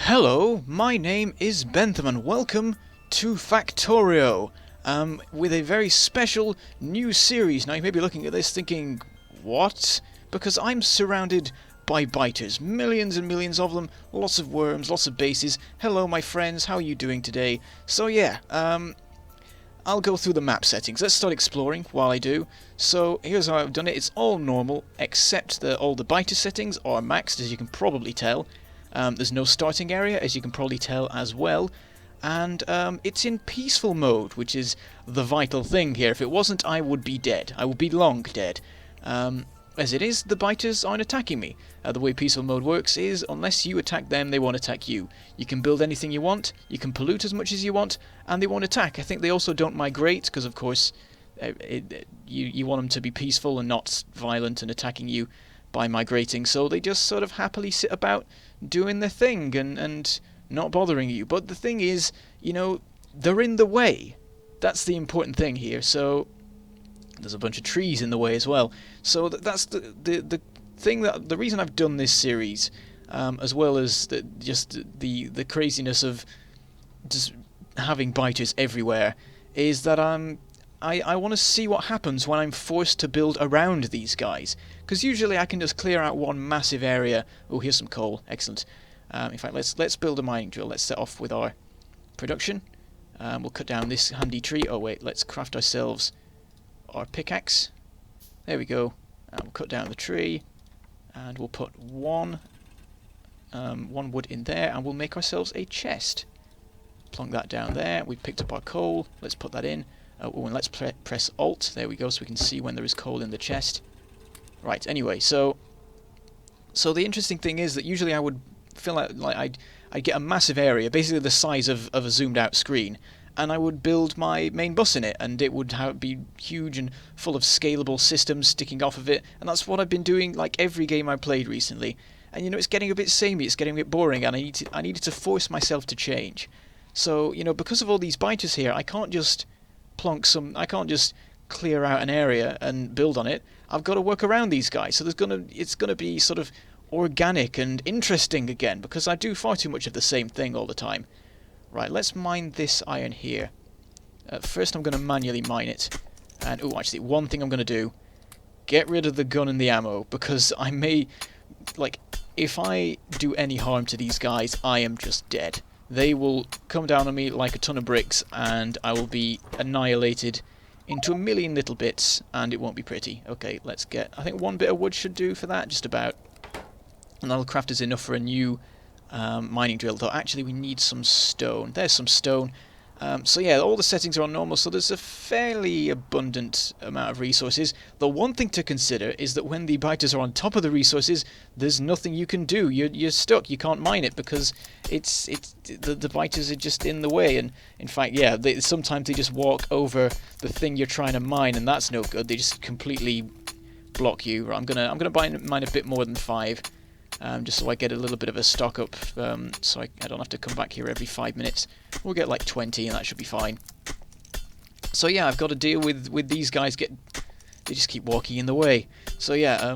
Hello, my name is Bentham and welcome to Factorio, with a very special new series. Now you may be looking at this thinking, what? Because I'm surrounded by biters, millions and millions of them, lots of worms, lots of bases. Hello my friends, how are you doing today? So yeah, I'll go through the map settings. Let's start exploring while I do. So here's how I've done it. It's all normal, except that all the biter settings are maxed, as you can probably tell. There's no starting area, as you can probably tell as well. And it's in peaceful mode, which is the vital thing here. If it wasn't, I would be dead. I would be long dead. As it is, the biters aren't attacking me. The way peaceful mode works is, unless you attack them, they won't attack you. You can build anything you want, you can pollute as much as you want, and they won't attack. I think they also don't migrate, because of course, you want them to be peaceful and not violent and attacking you by migrating. So they just sort of happily sit about doing their thing and not bothering you. But the thing is, you know, they're in the way. That's the important thing here. So there's a bunch of trees in the way as well. So that's the thing, that the reason I've done this series, as well as the craziness of just having biters everywhere, is that I want to see what happens when I'm forced to build around these guys. Because usually I can just clear out one massive area. Oh, here's some coal. Excellent. In fact, let's build a mining drill. Let's set off with our production. We'll cut down this handy tree. Oh wait, let's craft ourselves our pickaxe. There we go. We'll cut down the tree, and we'll put one wood in there, and we'll make ourselves a chest. Plonk that down there. We've picked up our coal. Let's put that in. Oh, and let's press Alt. There we go, so we can see when there is coal in the chest. Right. Anyway, so the interesting thing is that usually I would fill out, like I'd get a massive area, basically the size of a zoomed out screen, and I would build my main bus in it, and it would be huge and full of scalable systems sticking off of it, and that's what I've been doing like every game I've played recently. And you know, it's getting a bit samey, it's getting a bit boring, and I needed to force myself to change. So, you know, because of all these biters here, I can't just clear out an area and build on it. I've got to work around these guys. So it's gonna be sort of organic and interesting again, because I do far too much of the same thing all the time. Right, let's mine this iron here. First I'm going to manually mine it. And, oh, actually, one thing I'm going to do, get rid of the gun and the ammo, because I may, like, if I do any harm to these guys, I am just dead. They will come down on me like a ton of bricks, and I will be annihilated into a million little bits, and it won't be pretty. Okay, let's get, I think one bit of wood should do for that, just about. And that'll craft us enough for a new mining drill, though actually we need some stone. There's some stone. So yeah, all the settings are on normal, so there's a fairly abundant amount of resources. The one thing to consider is that when the biters are on top of the resources, there's nothing you can do. You're stuck. You can't mine it because the biters are just in the way. And in fact, yeah, sometimes they just walk over the thing you're trying to mine, and that's no good. They just completely block you. Right, I'm gonna mine a bit more than 5. Just so I get a little bit of a stock up, so I don't have to come back here every 5 minutes. We'll get like 20 and that should be fine. So yeah, I've got to deal with these guys. They just keep walking in the way. So yeah,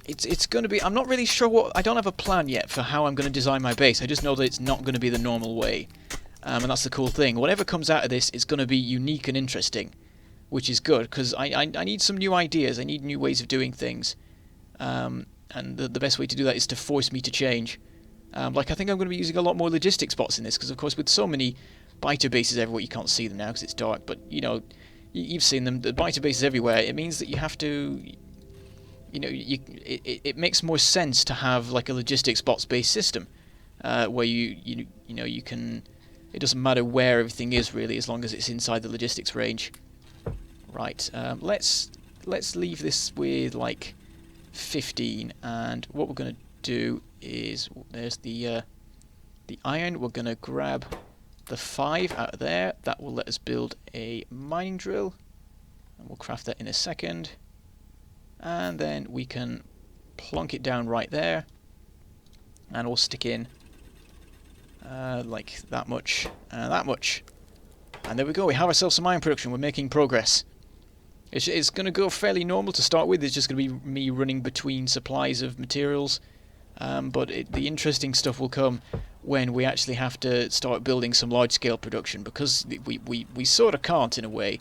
it's going to be, I'm not really sure I don't have a plan yet for how I'm going to design my base. I just know that it's not going to be the normal way. And that's the cool thing. Whatever comes out of this, it's going to be unique and interesting, which is good, because I need some new ideas. I need new ways of doing things. And the best way to do that is to force me to change. Like, I think I'm going to be using a lot more logistics bots in this, because of course with so many biter bases everywhere, you can't see them now because it's dark, but you know, you've seen them, the biter bases everywhere. It means that you have to, you know, it makes more sense to have like a logistics bots based system, where you know, you can, it doesn't matter where everything is really, as long as it's inside the logistics range. Right, let's leave this with like 15, and what we're going to do is, there's the iron. We're going to grab the 5 out of there. That will let us build a mining drill, and we'll craft that in a second, and then we can plonk it down right there, and we'll stick in like that much and that much, and there we go. We have ourselves some iron production. We're making progress. It's going to go fairly normal to start with. It's just going to be me running between supplies of materials. But the interesting stuff will come when we actually have to start building some large-scale production, because we sort of can't in a way.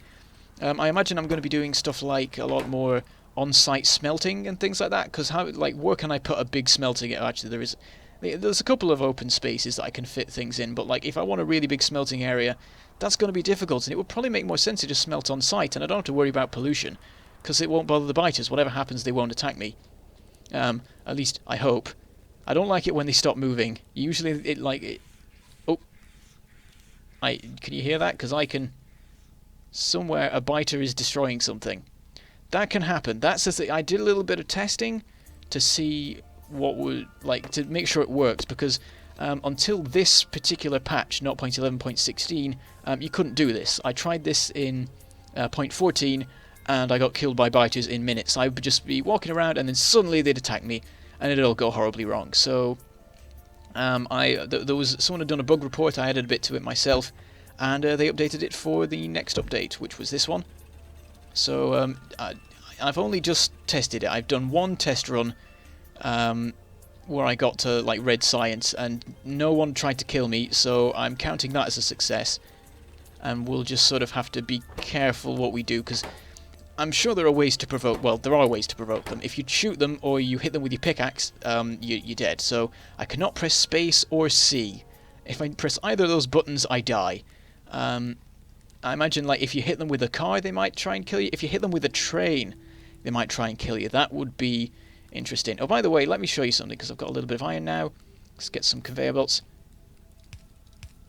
I imagine I'm going to be doing stuff like a lot more on-site smelting and things like that, because how, like, where can I put a big smelting? Actually, there's a couple of open spaces that I can fit things in, but like if I want a really big smelting area, that's going to be difficult, and it would probably make more sense to just smelt on site, and I don't have to worry about pollution, because it won't bother the biters. Whatever happens, they won't attack me. At least I hope. I don't like it when they stop moving. Usually it like it, oh, can you hear that? Because I can. Somewhere a biter is destroying something. That can happen. That's the thing. I did a little bit of testing to see what would, like, to make sure it works, because until this particular patch, 0.11.16, you couldn't do this. I tried this in 0.14 and I got killed by biters in minutes. I would just be walking around and then suddenly they'd attack me and it'd all go horribly wrong. So there was someone had done a bug report. I added a bit to it myself, and they updated it for the next update, which was this one. So I've only just tested it. I've done one test run where I got to like red science, and no one tried to kill me, so I'm counting that as a success. And we'll just sort of have to be careful what we do, because I'm sure there are ways to provoke. Well, there are ways to provoke them. If you shoot them or you hit them with your pickaxe, you're dead. So I cannot press space or C. If I press either of those buttons, I die. I imagine, like, if you hit them with a car, they might try and kill you. If you hit them with a train, they might try and kill you. That would be interesting. Oh, by the way, let me show you something, because I've got a little bit of iron now. Let's get some conveyor belts.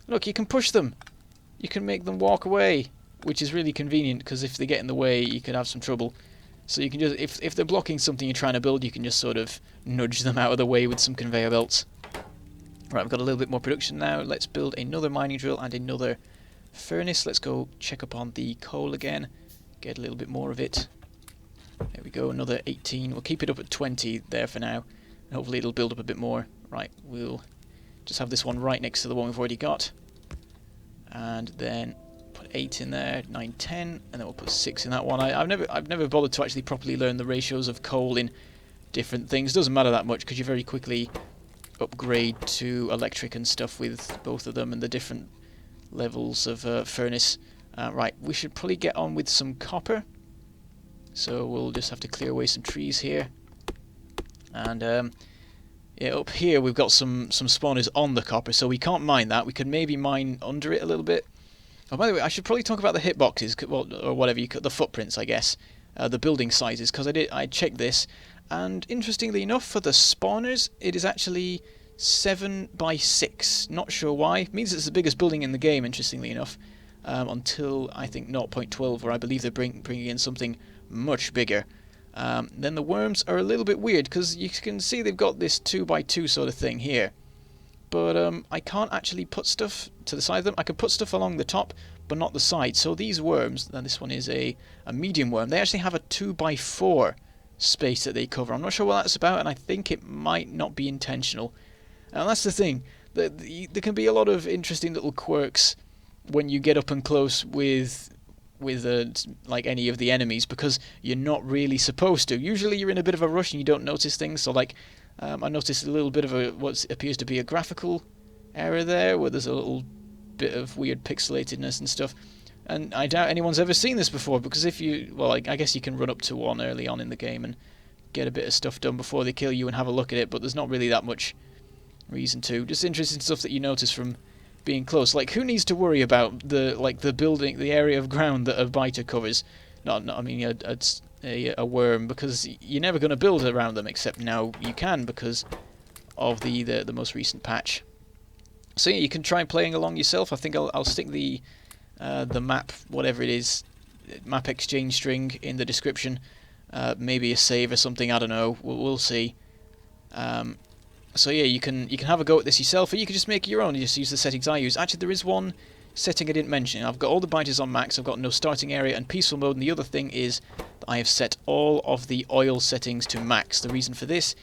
Look, you can push them. You can make them walk away, which is really convenient, because if they get in the way, you could have some trouble. So you can just, if they're blocking something you're trying to build, you can just sort of nudge them out of the way with some conveyor belts. Right, we've got a little bit more production now. Let's build another mining drill and another furnace. Let's go check up on the coal again, get a little bit more of it. There we go, another 18. We'll keep it up at 20 there for now, and hopefully it'll build up a bit more. Right, we'll just have this one right next to the one we've already got, and then put 8 in there, 9, 10, and then we'll put 6 in that one. I've never bothered to actually properly learn the ratios of coal in different things. Doesn't matter that much, because you very quickly upgrade to electric and stuff with both of them and the different levels of furnace. Right, we should probably get on with some copper. So we'll just have to clear away some trees here. And yeah, up here we've got some spawners on the copper, so we can't mine that. We could maybe mine under it a little bit. Oh, by the way, I should probably talk about the hitboxes, well, or whatever you the footprints, I guess, the building sizes, because I checked this, and interestingly enough, for the spawners, it is actually 7 by 6. Not sure why. It means it's the biggest building in the game, interestingly enough, until I think 0.12, where I believe they're bringing in something much bigger. Then the worms are a little bit weird, because you can see they've got this 2 by 2 sort of thing here. But I can't actually put stuff to the side of them. I can put stuff along the top, but not the side. So these worms, and this one is a medium worm, they actually have a 2 by 4 space that they cover. I'm not sure what that's about, and I think it might not be intentional. And that's the thing. There can be a lot of interesting little quirks when you get up and close with like any of the enemies, because you're not really supposed to. Usually you're in a bit of a rush and you don't notice things. So like I noticed a little bit of what appears to be a graphical error there, where there's a little bit of weird pixelatedness and stuff. And I doubt anyone's ever seen this before, because if you, well, I guess you can run up to one early on in the game and get a bit of stuff done before they kill you and have a look at it, but there's not really that much reason to. Just interesting stuff that you notice from being close. Like, who needs to worry about the building, the area of ground that a biter covers? I mean a worm, because you're never going to build around them, except now you can because of the most recent patch. So yeah, you can try playing along yourself. I think I'll stick the map, whatever it is, map exchange string in the description. Maybe a save or something. I don't know. We'll see. So yeah, you can have a go at this yourself, or you can just make your own. You just use the settings I use. Actually, there is one setting I didn't mention. I've got all the biters on max. I've got no starting area and peaceful mode. And the other thing is that I have set all of the oil settings to max. The reason for this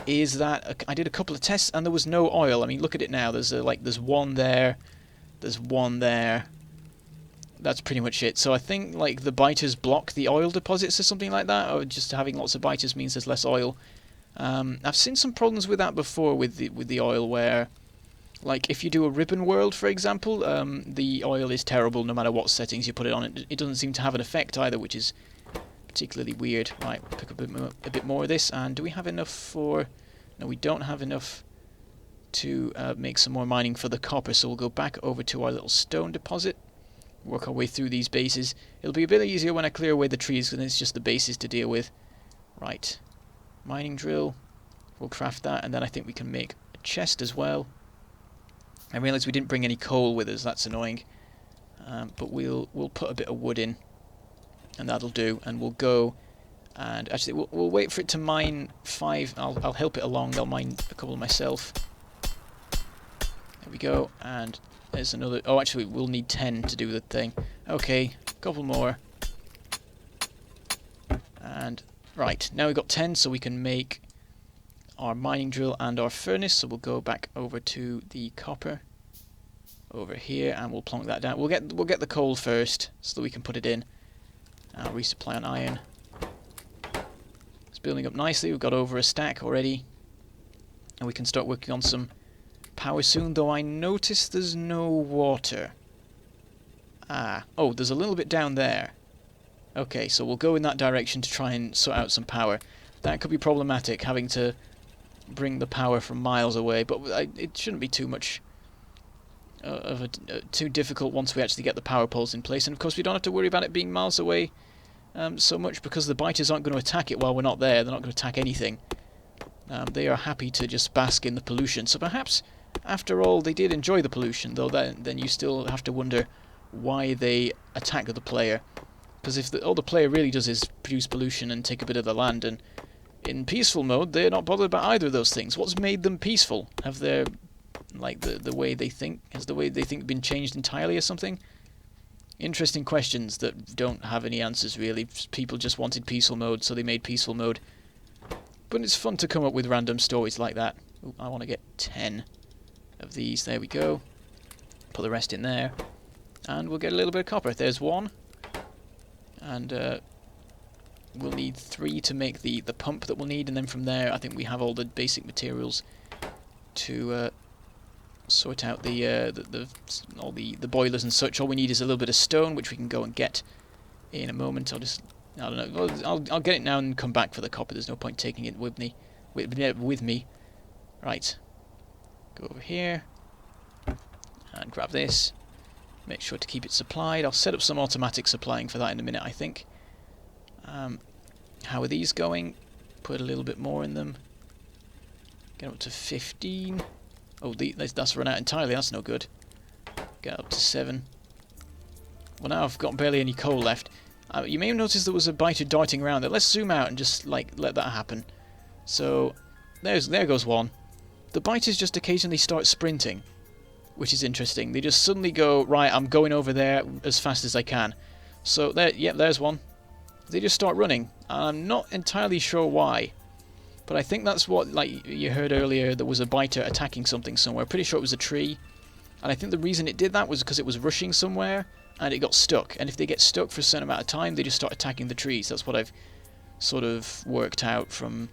is that I did a couple of tests and there was no oil. I mean, look at it now. There's there's one there. There's one there. That's pretty much it. So I think like the biters block the oil deposits or something like that, or just having lots of biters means there's less oil. I've seen some problems with that before with the oil, where Like if you do a ribbon world, for example, the oil is terrible no matter what settings you put it on. It doesn't seem to have an effect either, which is particularly weird. Right, pick up a bit more of this. And do we have enough for... No, we don't have enough to make some more mining for the copper, so we'll go back over to our little stone deposit, work our way through these bases. It'll be a bit easier when I clear away the trees, because it's just the bases to deal with. Right, mining drill, we'll craft that, and then I think we can make a chest as well. I realised we didn't bring any coal with us, that's annoying, but we'll put a bit of wood in, and that'll do, and we'll go, and actually we'll wait for it to mine 5, I'll help it along, I'll mine a couple myself. There we go, and there's another... Oh, actually, we'll need 10 to do the thing. Okay, a couple more. And, right, now we've got 10, so we can make our mining drill and our furnace. So we'll go back over to the copper over here, and we'll plonk that down. We'll get the coal first, so that we can put it in. Resupply on iron. It's building up nicely. We've got over a stack already, and we can start working on some power soon, though I notice there's no water. Oh, there's a little bit down there. Okay, so we'll go in that direction to try and sort out some power. That could be problematic, having to bring the power from miles away, but it shouldn't be too much too difficult once we actually get the power poles in place. And of course we don't have to worry about it being miles away so much, because the biters aren't going to attack it while we're not there. They're not going to attack anything. They are happy to just bask in the pollution. So perhaps, after all, they did enjoy the pollution, though then you still have to wonder why they attack the player. Because if all the player really does is produce pollution and take a bit of the land, and in peaceful mode they're not bothered about either of those things. What's made them peaceful? Have their, like, the way they think, has the way they think been changed entirely or something? Interesting questions that don't have any answers really. People just wanted peaceful mode, so they made peaceful mode. But it's fun to come up with random stories like that. Ooh, I want to get 10 of these. There we go. Put the rest in there. And we'll get a little bit of copper. There's one. And we'll need 3 to make the pump that we'll need. And then from there, I think we have all the basic materials to sort out all the boilers and such. All we need is a little bit of stone, which we can go and get in a moment. I don't know. I'll get it now and come back for the copper. There's no point taking it with me. Right. Go over here and grab this. Make sure to keep it supplied. I'll set up some automatic supplying for that in a minute, I think. How are these going? Put a little bit more in them. Get up to 15. Oh, that's run out entirely. That's no good. Get up to 7. Well, now I've got barely any coal left. You may have noticed there was a biter darting around there. Let's zoom out and just let that happen. So there goes one. The biters just occasionally start sprinting, which is interesting. They just suddenly go, right, I'm going over there as fast as I can. So there, yep, there's one. They just start running. I'm not entirely sure why, but I think that's what, like you heard earlier, there was a biter attacking something somewhere. Pretty sure it was a tree, and I think the reason it did that was because it was rushing somewhere and it got stuck. And if they get stuck for a certain amount of time, they just start attacking the trees. That's what I've sort of worked out from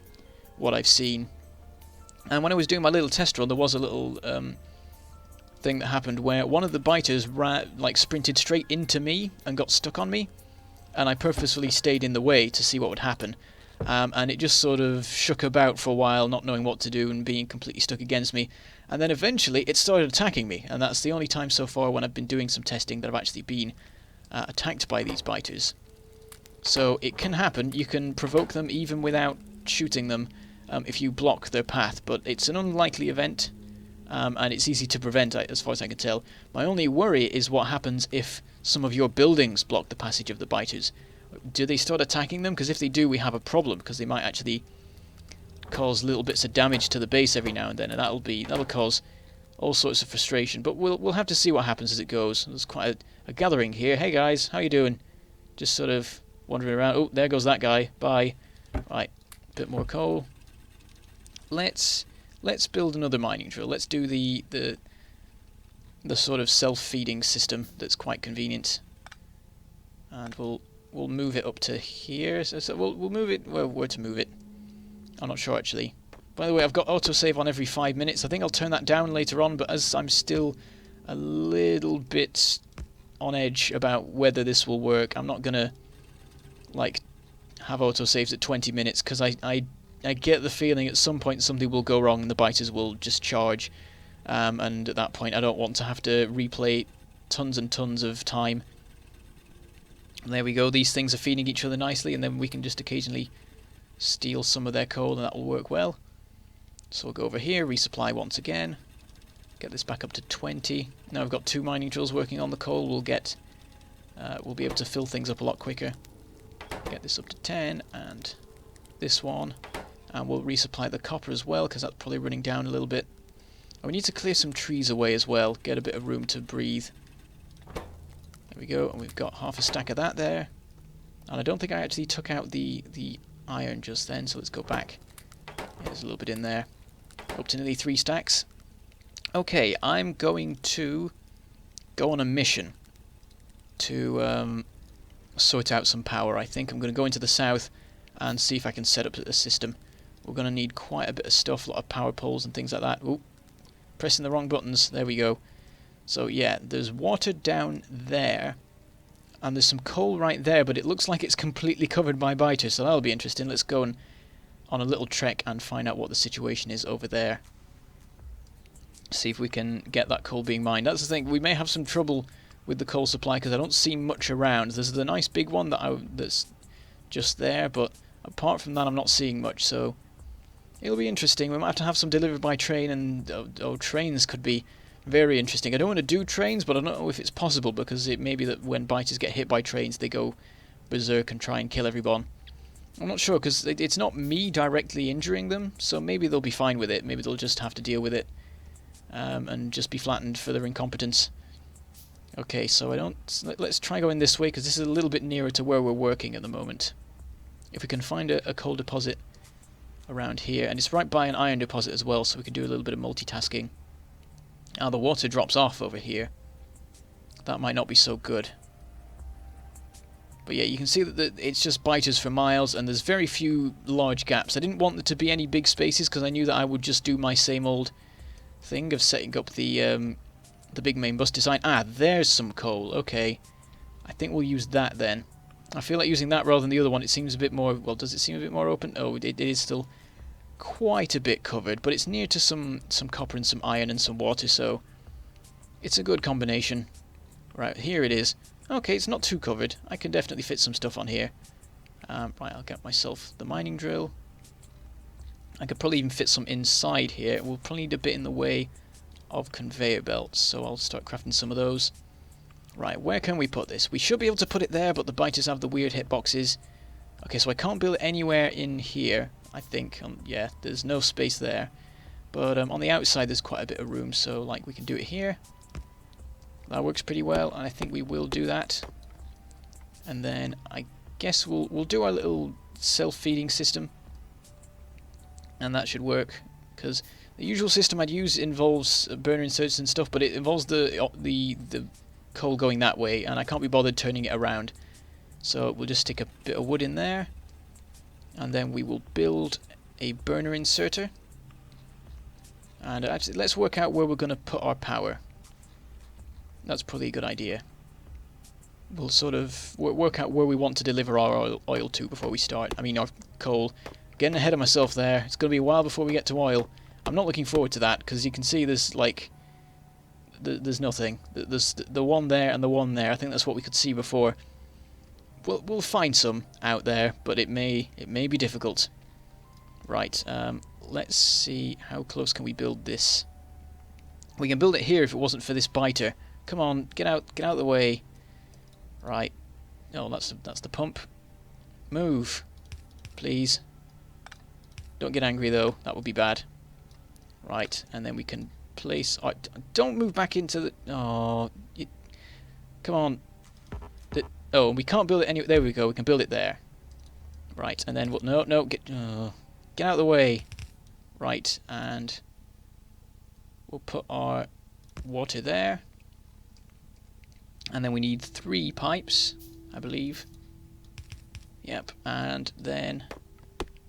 what I've seen. And when I was doing my little test run, there was a little thing that happened where one of the biters sprinted straight into me and got stuck on me, and I purposefully stayed in the way to see what would happen. And it just sort of shook about for a while, not knowing what to do and being completely stuck against me. And then eventually it started attacking me, and that's the only time so far when I've been doing some testing that I've actually been attacked by these biters. So it can happen. You can provoke them even without shooting them if you block their path, but it's an unlikely event, and it's easy to prevent as far as I can tell. My only worry is what happens if some of your buildings block the passage of the biters. Do they start attacking them? Because if they do, we have a problem, because they might actually cause little bits of damage to the base every now and then, and that'll cause all sorts of frustration. But we'll have to see what happens as it goes. There's quite a gathering here. Hey guys, how you doing? Just sort of wandering around. Oh, there goes that guy. Bye. Right, bit more coal. Let's build another mining drill. Let's do the sort of self-feeding system that's quite convenient, and we'll move it up to here. So we'll move it where to move it. I'm not sure actually. By the way, I've got autosave on every 5 minutes. I think I'll turn that down later on, but as I'm still a little bit on edge about whether this will work, I'm not going to like have autosaves at 20 minutes because I get the feeling at some point something will go wrong and the biters will just charge. And at that point I don't want to have to replay tons and tons of time. And there we go, these things are feeding each other nicely, and then we can just occasionally steal some of their coal and that will work well. So we'll go over here, resupply once again, get this back up to 20. Now I've got 2 mining drills working on the coal, we'll be able to fill things up a lot quicker. Get this up to 10, and this one, and we'll resupply the copper as well because that's probably running down a little bit. And we need to clear some trees away as well, get a bit of room to breathe. There we go, and we've got half a stack of that there. And I don't think I actually took out the iron just then, so let's go back. There's a little bit in there. Up to nearly 3 stacks. Okay, I'm going to go on a mission to sort out some power. I think I'm going to go into the south and see if I can set up a system. We're going to need quite a bit of stuff, a lot of power poles and things like that. Ooh, pressing the wrong buttons. There we go. So yeah, there's water down there, and there's some coal right there, but it looks like it's completely covered by biters, so that'll be interesting. Let's go on a little trek and find out what the situation is over there. See if we can get that coal being mined. That's the thing, we may have some trouble with the coal supply because I don't see much around. There's the nice big one that's just there, but apart from that I'm not seeing much, so it'll be interesting. We might have some delivered by train, and trains could be very interesting. I don't want to do trains, but I don't know if it's possible, because it may be that when biters get hit by trains they go berserk and try and kill everyone. I'm not sure, because it's not me directly injuring them, so maybe they'll be fine with it. Maybe they'll just have to deal with it and just be flattened for their incompetence. Okay, so let's try going this way, because this is a little bit nearer to where we're working at the moment. If we can find a coal deposit around here, and it's right by an iron deposit as well, so we can do a little bit of multitasking. Now the water drops off over here. That might not be so good. But yeah, you can see that it's just biters for miles, and there's very few large gaps. I didn't want there to be any big spaces, because I knew that I would just do my same old thing of setting up the big main bus design. Ah, there's some coal. Okay, I think we'll use that then. I feel like using that rather than the other one. It seems a bit more... Well, does it seem a bit more open? Oh, it is still quite a bit covered, but it's near to some copper and some iron and some water, so it's a good combination. Right, here it is. Okay, it's not too covered. I can definitely fit some stuff on here. Right, I'll get myself the mining drill. I could probably even fit some inside here. We'll probably need a bit in the way of conveyor belts, so I'll start crafting some of those. Right, where can we put this? We should be able to put it there, but the biters have the weird hitboxes. Okay, so I can't build it anywhere in here, I think. Yeah, there's no space there. But on the outside there's quite a bit of room, so like we can do it here. That works pretty well, and I think we will do that. And then I guess we'll do our little self-feeding system. And that should work, because the usual system I'd use involves burner inserts and stuff, but it involves the coal going that way, and I can't be bothered turning it around. So we'll just stick a bit of wood in there, and then we will build a burner inserter. And actually, let's work out where we're going to put our power. That's probably a good idea. We'll sort of work out where we want to deliver our oil to before we start. I mean, our coal. Getting ahead of myself there. It's going to be a while before we get to oil. I'm not looking forward to that, because you can see there's like... There's nothing. There's the one there and the one there. I think that's what we could see before. We'll find some out there, but it may be difficult. Right, let's see, how close can we build this? We can build it here if it wasn't for this biter. Come on, get out of the way. Right. Oh, that's the pump. Move, please. Don't get angry though, that would be bad. Right, and then we can place... Oh, don't move back into the... Oh, come on. Oh, we can't build it anywhere. There we go, we can build it there. Right, and then... No, get out of the way. Right, and... We'll put our water there. And then we need 3 pipes, I believe. Yep, and then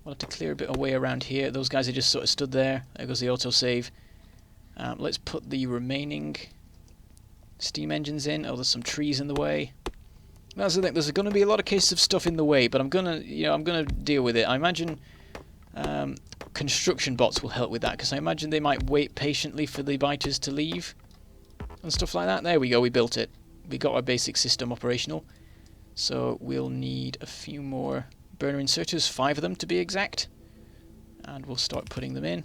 We'll have to clear a bit of way around here. Those guys are just sort of stood there. There goes the autosave. Let's put the remaining steam engines in. Oh, there's some trees in the way. That's the thing. There's going to be a lot of cases of stuff in the way, but I'm gonna deal with it. I imagine construction bots will help with that, because I imagine they might wait patiently for the biters to leave and stuff like that. There we go. We built it. We got our basic system operational. So we'll need a few more burner inserters, 5 of them to be exact, and we'll start putting them in.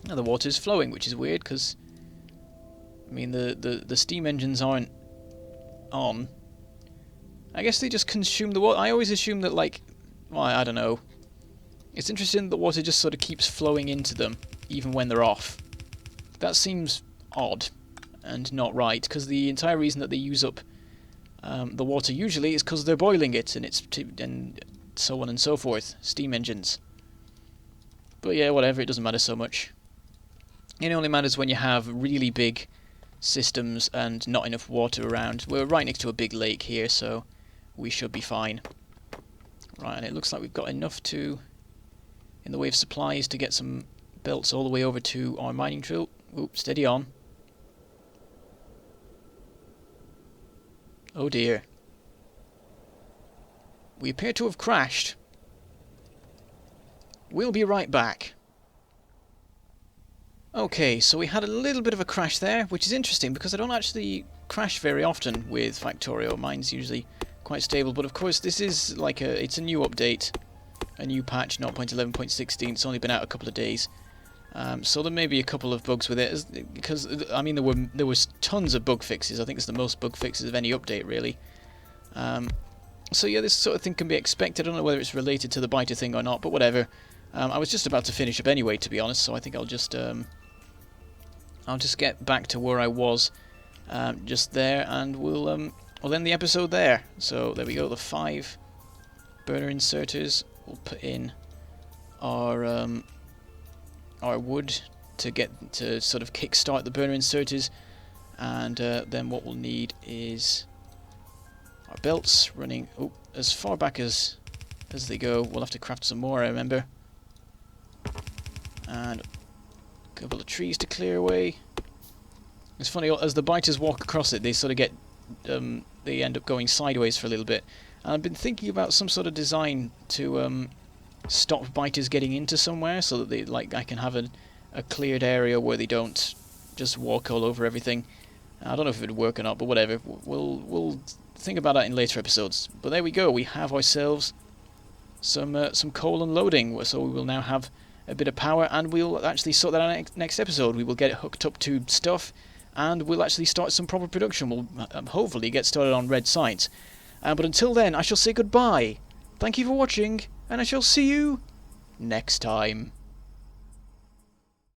Now the water's flowing, which is weird, because I mean the steam engines aren't on. I guess they just consume the water. I always assume that, like, well, I don't know. It's interesting that the water just sort of keeps flowing into them, even when they're off. That seems odd and not right, because the entire reason that they use up the water usually is because they're boiling it, and and so on and so forth. Steam engines. But yeah, whatever. It doesn't matter so much. It only matters when you have really big systems and not enough water around. We're right next to a big lake here, so we should be fine. Right, and it looks like we've got enough in the way of supplies to get some belts all the way over to our mining drill. Oop, steady on. Oh dear. We appear to have crashed. We'll be right back. Okay, so we had a little bit of a crash there, which is interesting because I don't actually crash very often with Factorio. Mine's usually quite stable, but of course this is like it's a new update, a new patch, 0.11.16. It's only been out a couple of days, so there may be a couple of bugs with it, because I mean there was tons of bug fixes. I think it's the most bug fixes of any update really. So yeah, this sort of thing can be expected. I don't know whether it's related to the biter thing or not, but whatever. I was just about to finish up anyway, to be honest, so I think I'll just get back to where I was just there, and we'll end the episode there. So there we go, the 5 burner inserters. We'll put in our wood to sort of kickstart the burner inserters, and then what we'll need is our belts running as far back as they go. We'll have to craft some more, I remember. And a couple of trees to clear away. It's funny, as the biters walk across it, they sort of get they end up going sideways for a little bit. And I've been thinking about some sort of design to stop biters getting into somewhere, so that they, like, I can have a cleared area where they don't just walk all over everything. I don't know if it would work or not, but whatever. We'll think about that in later episodes. But there we go. We have ourselves some coal unloading, so we will now have a bit of power, and we'll actually sort that out next episode. We will get it hooked up to stuff, and we'll actually start some proper production. We'll hopefully get started on red sites. But until then, I shall say goodbye. Thank you for watching, and I shall see you next time.